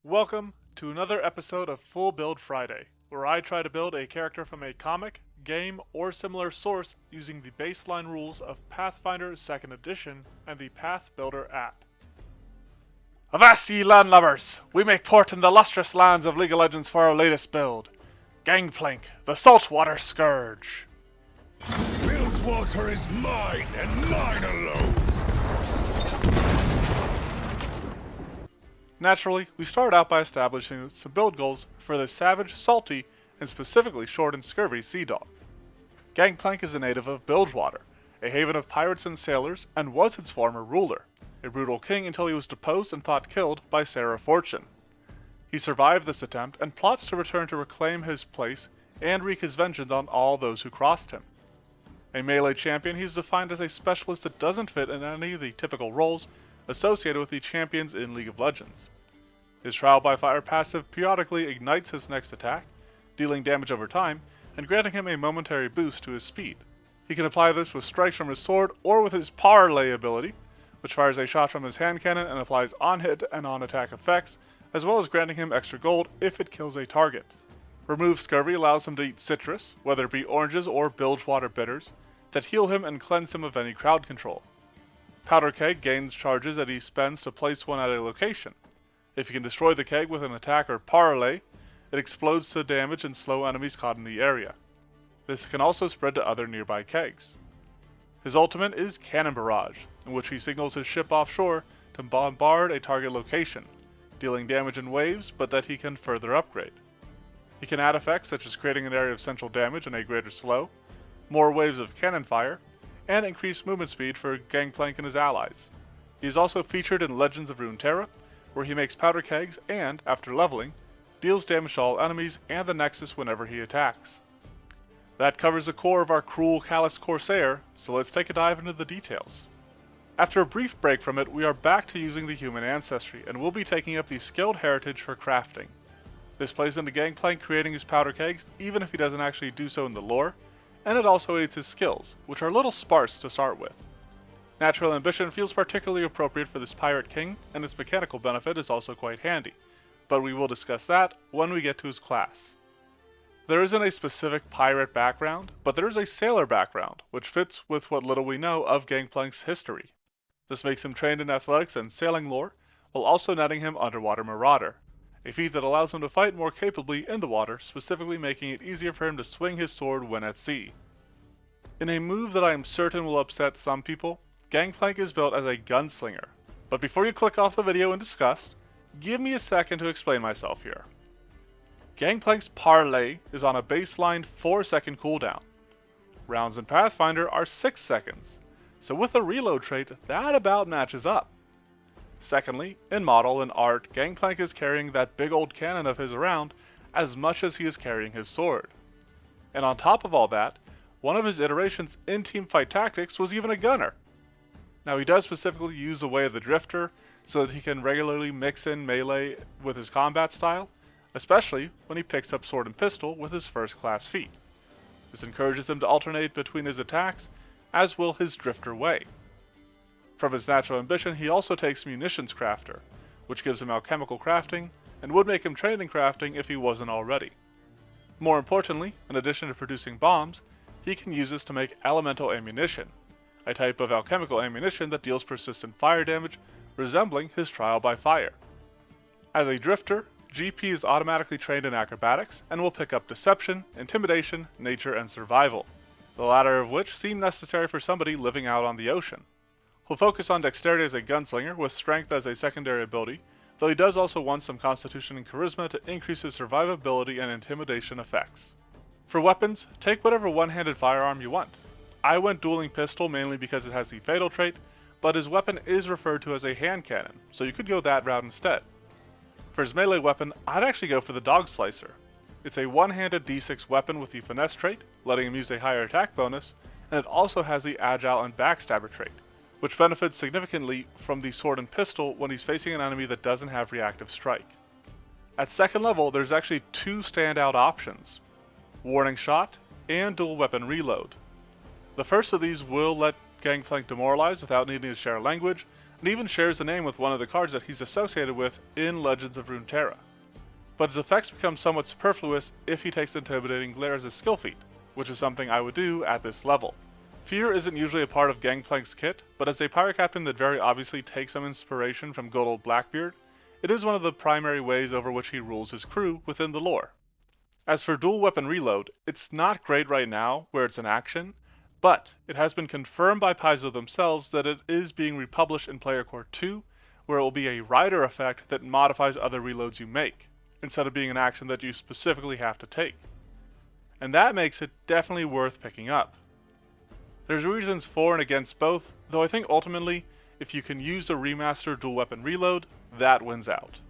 Welcome to another episode of Full Build Friday, where I try to build a character from a comic, game, or similar source using the baseline rules of Pathfinder 2nd Edition and the Path Builder app. Avast ye landlubbers! We make port in the lustrous lands of League of Legends for our latest build. Gangplank, the Saltwater Scourge. Bilgewater is mine, and mine alone! Naturally, we start out by establishing some build goals for the savage, salty, and specifically short and scurvy sea dog. Gangplank is a native of Bilgewater, a haven of pirates and sailors, and was its former ruler, a brutal king until he was deposed and thought killed by Sarah Fortune. He survived this attempt and plots to return to reclaim his place and wreak his vengeance on all those who crossed him. A melee champion, he's defined as a specialist that doesn't fit in any of the typical roles associated with the champions in League of Legends. His Trial by Fire passive periodically ignites his next attack, dealing damage over time, and granting him a momentary boost to his speed. He can apply this with strikes from his sword or with his Parlay ability, which fires a shot from his hand cannon and applies on-hit and on-attack effects, as well as granting him extra gold if it kills a target. Remove Scurvy allows him to eat citrus, whether it be oranges or Bilgewater bitters, that heal him and cleanse him of any crowd control. Powder Keg gains charges that he spends to place one at a location. If he can destroy the keg with an attack or parlay, it explodes to damage and slow enemies caught in the area. This can also spread to other nearby kegs. His ultimate is Cannon Barrage, in which he signals his ship offshore to bombard a target location, dealing damage in waves but that he can further upgrade. He can add effects such as creating an area of central damage and a greater slow, more waves of cannon fire, and increased movement speed for Gangplank and his allies. He is also featured in Legends of Runeterra, where he makes powder kegs and, after leveling, deals damage to all enemies and the Nexus whenever he attacks. That covers the core of our cruel, callous Corsair, so let's take a dive into the details. After a brief break from it, we are back to using the human ancestry, and we'll be taking up the skilled heritage for crafting. This plays into Gangplank creating his powder kegs, even if he doesn't actually do so in the lore, and it also aids his skills, which are a little sparse to start with. Natural Ambition feels particularly appropriate for this Pirate King, and its mechanical benefit is also quite handy, but we will discuss that when we get to his class. There isn't a specific pirate background, but there is a sailor background, which fits with what little we know of Gangplank's history. This makes him trained in athletics and sailing lore, while also netting him Underwater Marauder, a feat that allows him to fight more capably in the water, specifically making it easier for him to swing his sword when at sea. In a move that I am certain will upset some people, Gangplank is built as a gunslinger. But before you click off the video in disgust, give me a second to explain myself here. Gangplank's Parlay is on a baseline 4-second cooldown. Rounds in Pathfinder are 6 seconds, so with a reload trait, that about matches up. Secondly, in model and art, Gangplank is carrying that big old cannon of his around as much as he is carrying his sword. And on top of all that, one of his iterations in teamfight tactics was even a gunner. Now he does specifically use the way of the Drifter so that he can regularly mix in melee with his combat style, especially when he picks up sword and pistol with his first class feat. This encourages him to alternate between his attacks, as will his Drifter way. From his Natural Ambition, he also takes Munitions Crafter, which gives him alchemical crafting, and would make him trained in crafting if he wasn't already. More importantly, in addition to producing bombs, he can use this to make elemental ammunition, a type of alchemical ammunition that deals persistent fire damage, resembling his Trial by Fire. As a Drifter, GP is automatically trained in acrobatics, and will pick up Deception, Intimidation, Nature, and Survival, the latter of which seem necessary for somebody living out on the ocean. He'll focus on dexterity as a gunslinger, with strength as a secondary ability, though he does also want some constitution and charisma to increase his survivability and intimidation effects. For weapons, take whatever one-handed firearm you want. I went dueling pistol mainly because it has the fatal trait, but his weapon is referred to as a hand cannon, so you could go that route instead. For his melee weapon, I'd actually go for the Dog Slicer. It's a one-handed D6 weapon with the finesse trait, letting him use a higher attack bonus, and it also has the agile and backstabber trait, which benefits significantly from the sword and pistol when he's facing an enemy that doesn't have reactive strike. At second level, there's actually 2 standout options: Warning Shot and Dual Weapon Reload. The first of these will let Gangplank demoralize without needing to share language, and even shares a name with one of the cards that he's associated with in Legends of Runeterra. But his effects become somewhat superfluous if he takes Intimidating Glare as a skill feat, which is something I would do at this level. Fear isn't usually a part of Gangplank's kit, but as a pirate captain that very obviously takes some inspiration from good old Blackbeard, it is one of the primary ways over which he rules his crew within the lore. As for dual weapon reload, it's not great right now where it's an action, but it has been confirmed by Paizo themselves that it is being republished in Player Core 2, where it will be a rider effect that modifies other reloads you make, instead of being an action that you specifically have to take. And that makes it definitely worth picking up. There's reasons for and against both, though I think ultimately, if you can use the remastered dual weapon reload, that wins out.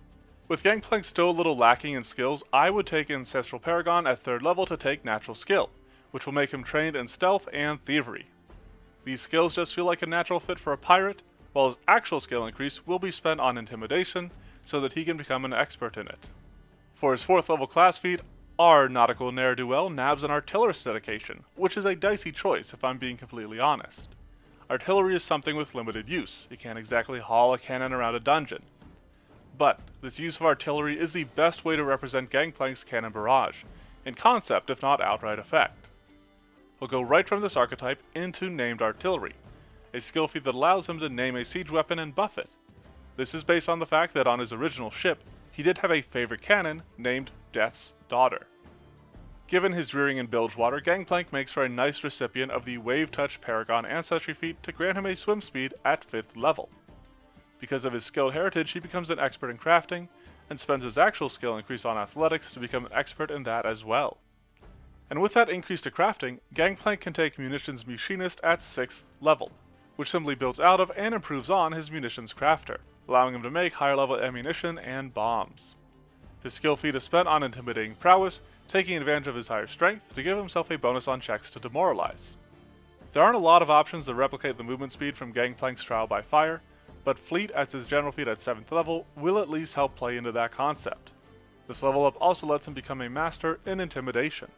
With Gangplank still a little lacking in skills, I would take Ancestral Paragon at 3rd level to take Natural Skill, which will make him trained in Stealth and Thievery. These skills just feel like a natural fit for a pirate, while his actual skill increase will be spent on Intimidation, so that he can become an expert in it. For his 4th level class feat, our Nautical Ne'er-do-well nabs an Artillerist dedication, which is a dicey choice if I'm being completely honest. Artillery is something with limited use, you can't exactly haul a cannon around a dungeon. But this use of artillery is the best way to represent Gangplank's cannon barrage, in concept if not outright effect. He'll go right from this archetype into Named Artillery, a skill feat that allows him to name a siege weapon and buff it. This is based on the fact that on his original ship, he did have a favorite cannon named Death's Daughter. Given his rearing in Bilgewater, Gangplank makes for a nice recipient of the Wave Touch Paragon Ancestry feat to grant him a swim speed at 5th level. Because of his skilled heritage, he becomes an expert in crafting, and spends his actual skill increase on athletics to become an expert in that as well. And with that increase to crafting, Gangplank can take Munitions Machinist at 6th level, which simply builds out of and improves on his Munitions Crafter, allowing him to make higher level ammunition and bombs. His skill feat is spent on Intimidating Prowess, taking advantage of his higher strength to give himself a bonus on checks to demoralize. There aren't a lot of options to replicate the movement speed from Gangplank's Trial by Fire, but Fleet as his general feat at 7th level will at least help play into that concept. This level up also lets him become a master in Intimidation.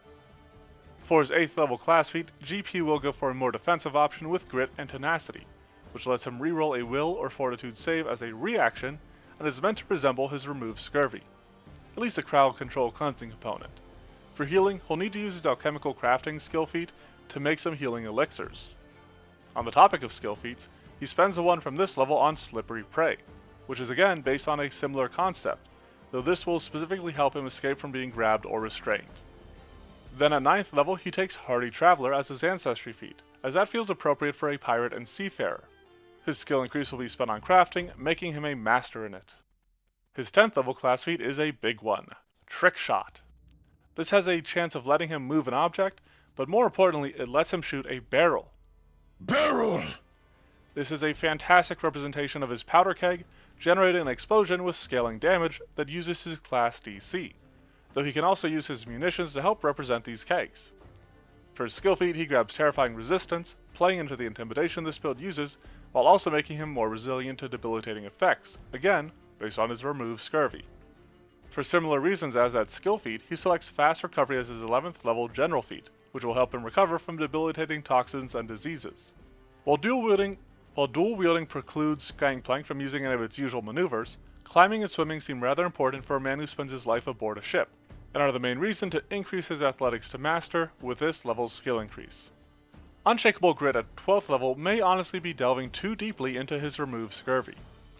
For his 8th level class feat, GP will go for a more defensive option with Grit and Tenacity, which lets him reroll a Will or Fortitude save as a reaction and is meant to resemble his Remove Scurvy, at least a crowd control cleansing component. For healing, he'll need to use his Alchemical Crafting skill feat to make some healing elixirs. On the topic of skill feats, he spends the one from this level on Slippery Prey, which is again based on a similar concept, though this will specifically help him escape from being grabbed or restrained. Then at 9th level he takes Hardy Traveler as his ancestry feat, as that feels appropriate for a pirate and seafarer. His skill increase will be spent on crafting, making him a master in it. His 10th level class feat is a big one, Trick Shot. This has a chance of letting him move an object, but more importantly it lets him shoot a barrel. Barrel! This is a fantastic representation of his powder keg, generating an explosion with scaling damage that uses his class DC, though he can also use his munitions to help represent these kegs. For his skill feat, he grabs Terrifying Resistance, playing into the intimidation this build uses, while also making him more resilient to debilitating effects, again, based on his Remove Scurvy. For similar reasons as that skill feat, he selects Fast Recovery as his 11th level general feat, which will help him recover from debilitating toxins and diseases. While dual wielding precludes Gangplank from using any of its usual maneuvers, climbing and swimming seem rather important for a man who spends his life aboard a ship, and are the main reason to increase his athletics to master with this level's skill increase. Unshakable Grit at 12th level may honestly be delving too deeply into his Remove Scurvy.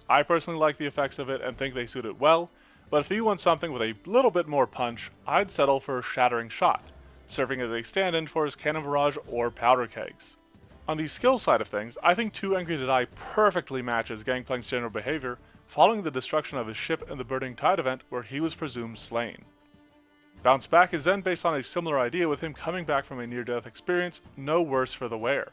I personally like the effects of it and think they suit it well, but if you want something with a little bit more punch, I'd settle for Shattering Shot, serving as a stand-in for his Cannon Barrage or Powder Kegs. On the skill side of things, I think Too Angry to Die perfectly matches Gangplank's general behavior following the destruction of his ship in the Burning Tide event where he was presumed slain. Bounce Back is then based on a similar idea with him coming back from a near-death experience, no worse for the wear.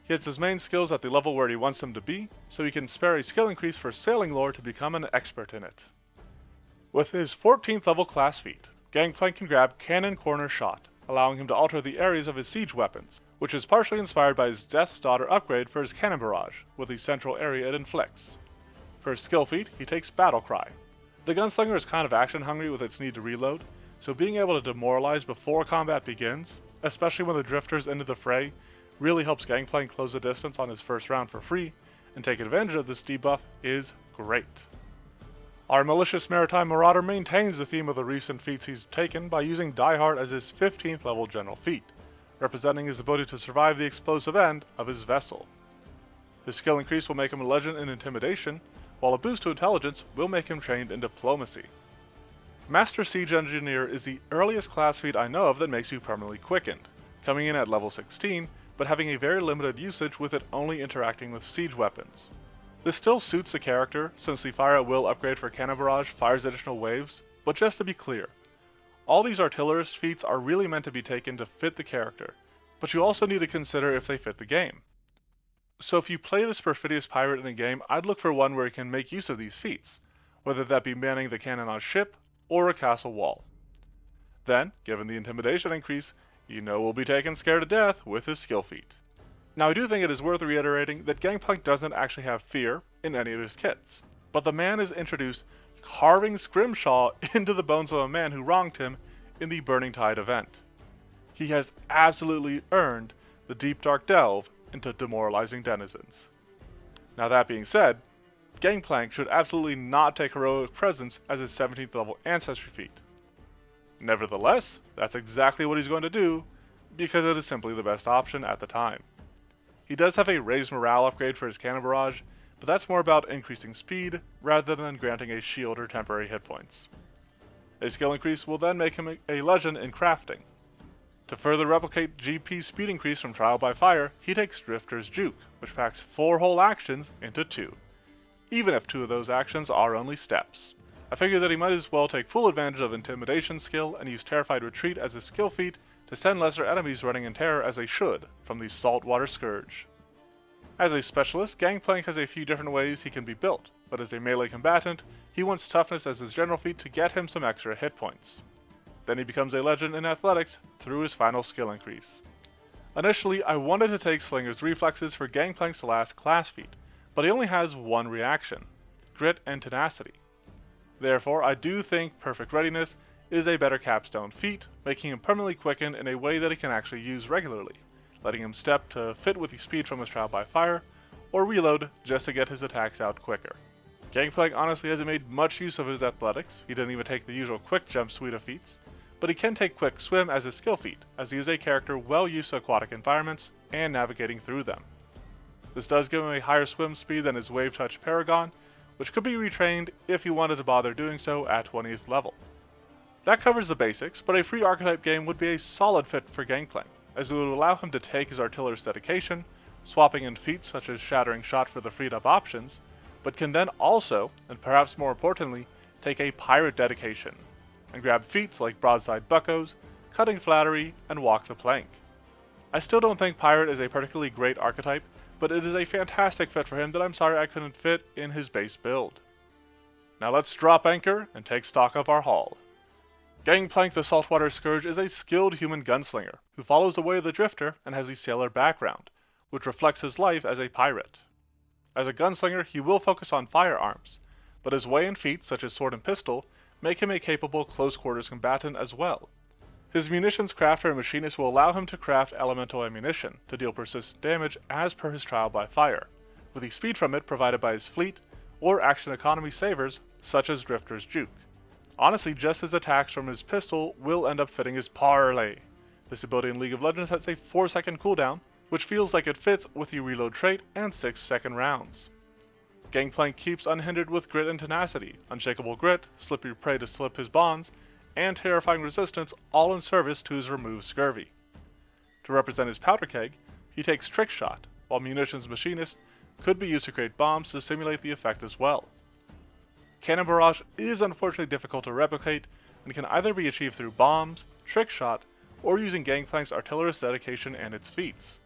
He has his main skills at the level where he wants them to be, so he can spare a skill increase for sailing lore to become an expert in it. With his 14th level class feat, Gangplank can grab Cannon Corner Shot, allowing him to alter the areas of his siege weapons, which is partially inspired by his Death's Daughter upgrade for his Cannon Barrage, with the central area it inflicts. For his skill feat, he takes Battle Cry. The Gunslinger is kind of action hungry with its need to reload, so being able to demoralize before combat begins, especially when the drifters enter the fray, really helps Gangplank close the distance on his first round for free, and take advantage of this debuff is great. Our malicious maritime marauder maintains the theme of the recent feats he's taken by using Die Hard as his 15th level general feat, representing his ability to survive the explosive end of his vessel. His skill increase will make him a legend in Intimidation, while a boost to Intelligence will make him trained in Diplomacy. Master Siege Engineer is the earliest class feat I know of that makes you permanently quickened, coming in at level 16, but having a very limited usage with it only interacting with siege weapons. This still suits the character, since the Fire at Will upgrade for Cannon Barrage fires additional waves, but just to be clear, all these artillerist feats are really meant to be taken to fit the character, but you also need to consider if they fit the game. So if you play this perfidious pirate in a game, I'd look for one where you can make use of these feats, whether that be manning the cannon on ship or a castle wall. Then, given the Intimidation increase, you know we'll be taken scared to death with his skill feat. Now I do think it is worth reiterating that Gangplank doesn't actually have fear in any of his kits, but the man is introduced carving Scrimshaw into the bones of a man who wronged him in the Burning Tide event. He has absolutely earned the deep dark delve into demoralizing denizens. Now that being said, Gangplank should absolutely not take Heroic Presence as his 17th level Ancestry feat. Nevertheless, that's exactly what he's going to do, because it is simply the best option at the time. He does have a raised morale upgrade for his Cannon Barrage, but that's more about increasing speed rather than granting a shield or temporary hit points. A skill increase will then make him a legend in crafting. To further replicate GP's speed increase from Trial by Fire, he takes Drifter's Juke, which packs 4 whole actions into 2, even if 2 of those actions are only steps. I figured that he might as well take full advantage of Intimidation skill and use Terrified Retreat as a skill feat to send lesser enemies running in terror as they should from the Saltwater Scourge. As a specialist, Gangplank has a few different ways he can be built, but as a melee combatant, he wants Toughness as his general feat to get him some extra hit points. Then he becomes a legend in Athletics through his final skill increase. Initially, I wanted to take Slinger's Reflexes for Gangplank's last class feat, but he only has one reaction, Grit and Tenacity. Therefore, I do think Perfect Readiness is a better capstone feat, making him permanently quickened in a way that he can actually use regularly, letting him step to fit with the speed from his Trial by Fire, or reload just to get his attacks out quicker. Gangplank honestly hasn't made much use of his athletics, he didn't even take the usual quick jump suite of feats, but he can take quick swim as a skill feat, as he is a character well used to aquatic environments and navigating through them. This does give him a higher swim speed than his Wave Touch Paragon, which could be retrained if you wanted to bother doing so at 20th level. That covers the basics, but a free archetype game would be a solid fit for Gangplank, as it would allow him to take his Artillerist's Dedication, swapping in feats such as Shattering Shot for the freed up options, but can then also, and perhaps more importantly, take a Pirate Dedication, and grab feats like Broadside Buckos, Cutting Flattery, and Walk the Plank. I still don't think Pirate is a particularly great archetype, but it is a fantastic fit for him that I'm sorry I couldn't fit in his base build. Now let's drop anchor and take stock of our haul. Gangplank the Saltwater Scourge is a skilled human gunslinger who follows the way of the Drifter and has a sailor background, which reflects his life as a pirate. As a gunslinger, he will focus on firearms, but his way and feats such as sword and pistol make him a capable close-quarters combatant as well. His munitions crafter and machinist will allow him to craft elemental ammunition to deal persistent damage as per his Trial by Fire, with the speed from it provided by his fleet or action economy savers such as Drifter's Juke. Honestly, just his attacks from his pistol will end up fitting his parlay. This ability in League of Legends has a 4-second cooldown, which feels like it fits with the reload trait and 6-second rounds. Gangplank keeps unhindered with Grit and Tenacity, Unshakable Grit, Slippery Prey to slip his bonds, and Terrifying Resistance, all in service to his Remove Scurvy. To represent his Powder Keg, he takes Trick Shot, while Munitions Machinist could be used to create bombs to simulate the effect as well. Cannon Barrage is unfortunately difficult to replicate, and can either be achieved through bombs, Trick Shot, or using Gangplank's Artillerist's Dedication and its feats.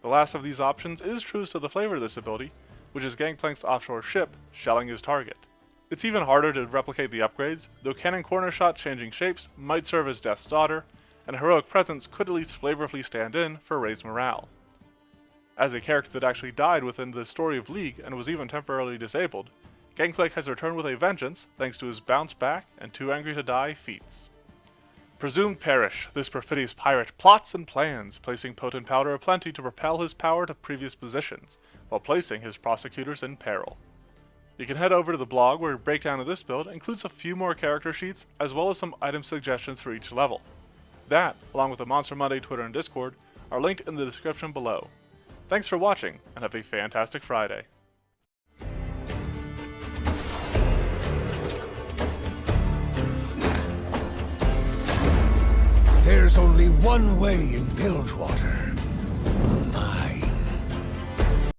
The last of these options is true to the flavor of this ability, which is Gangplank's offshore ship shelling his target. It's even harder to replicate the upgrades, though Cannon Corner Shot changing shapes might serve as Death's Daughter, and Heroic Presence could at least flavorfully stand in for raised morale. As a character that actually died within the story of League and was even temporarily disabled, Gangplank has returned with a vengeance thanks to his Bounce Back and Too Angry to Die feats. Presumed perish, this perfidious pirate plots and plans, placing potent powder aplenty to propel his power to previous positions, while placing his prosecutors in peril. You can head over to the blog where a breakdown of this build includes a few more character sheets as well as some item suggestions for each level. That, along with the Monster Monday Twitter and Discord, are linked in the description below. Thanks for watching, and have a fantastic Friday. There's only one way in Bilgewater.